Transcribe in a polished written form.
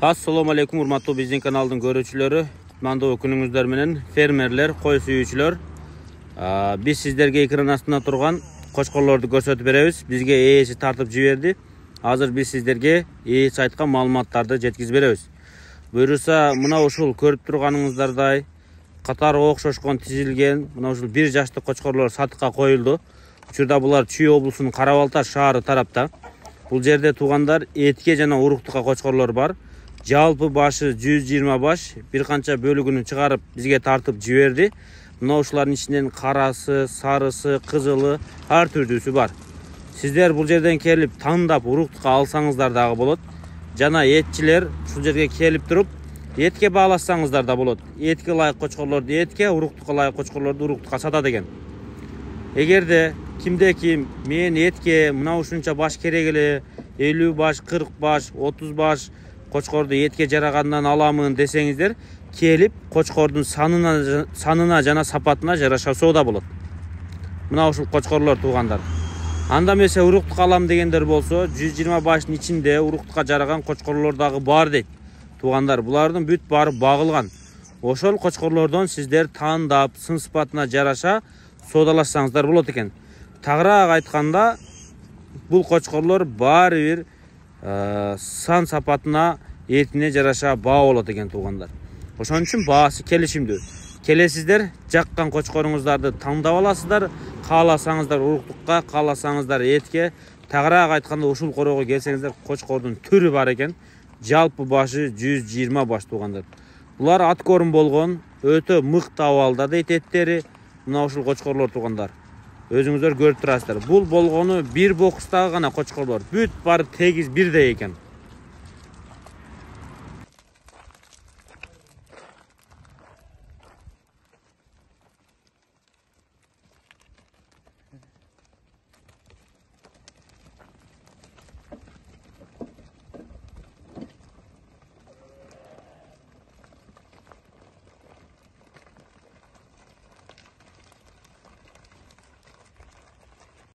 Assalamu alaikum urmatlı bizning kanalın görücüleri. Manda günüңүздөр менен fermerler, koy suyucular. Biz sizlerge ekran astında turgan koçkorlordu көрсөтүп беребиz. Bizge ээси тартып жиберди. Азыр biz sizlerge ээси айткан маалыматтарды жеткизип беребиз. Буюрса, мына ушул көрүп турганыңыздардай катары окшошкон тизилген, мына ушул 1 жаштык кочкорлор сатыкка коюлду. Учурда булар Чүй облусунун Кара-Балта шаары тарапта. Бул жерде туугандар этке жана уруктукка кочкорлор бар. Жалпы башы 120 баш, bir канча бөлүгүнү чыгарып бизге тартып жиберди. Мына ушулардын ичинен карасы, сарысы, кызылы, ар түрдүүсү бар. Сиздер бул жерден келип тандап уруктукка алсаңыздар дагы болот. Жана этчилер ушул жерге келип туруп этке бааласаңыздар да болот. Этке ылайык кочкорлорду этке, уруктукка ылайык кочкорлорду уруктукка сатат экен. Эгерде кимде ким мен этке мына ушунча баш керек эле, 50 баш, 40 баш, 30 баш кочкорду этке жарагандан аламын десеңиздер, келип кочкордун санына жана сапатына жараша соода болот. Мына ушул кочкорлор туугандар. Анда эмесе уруктук алам дегендер болсо, 120 баштын ичинде уруктукка жараган кочкорлор дагы бар дейт. Туугандар, булардын бүт бары багылган. Ошол кочкорлордон сиздер тандап, сын сыпатына жараша соодалашсаңыздар болот экен. Тагыраак айтканда, бул кочкорлор баары бир сан сапатына, этине жараша баа болот экен туугандар. Ошон үчүн баасы келишимдүү. Келесиздер, жаккан кочкоруңуздарды тандап аласыздар, кааласаңыздар уруктукка, кааласаңыздар этке. Тагыраак айтканда ушул корого келсеңиздер, кочкордун түрү бар экен. Жалпы башы 120 баш туугандар. Булар аткорун болгон, өтө мыкты абалда дейт эттери. Мына ушул кочкорлор туугандар. Өзүңүздөр көрүп турасыздар. Бул болгону бир бокустагы гана кочкорлор. Бүт бары тегиз бирдей экен.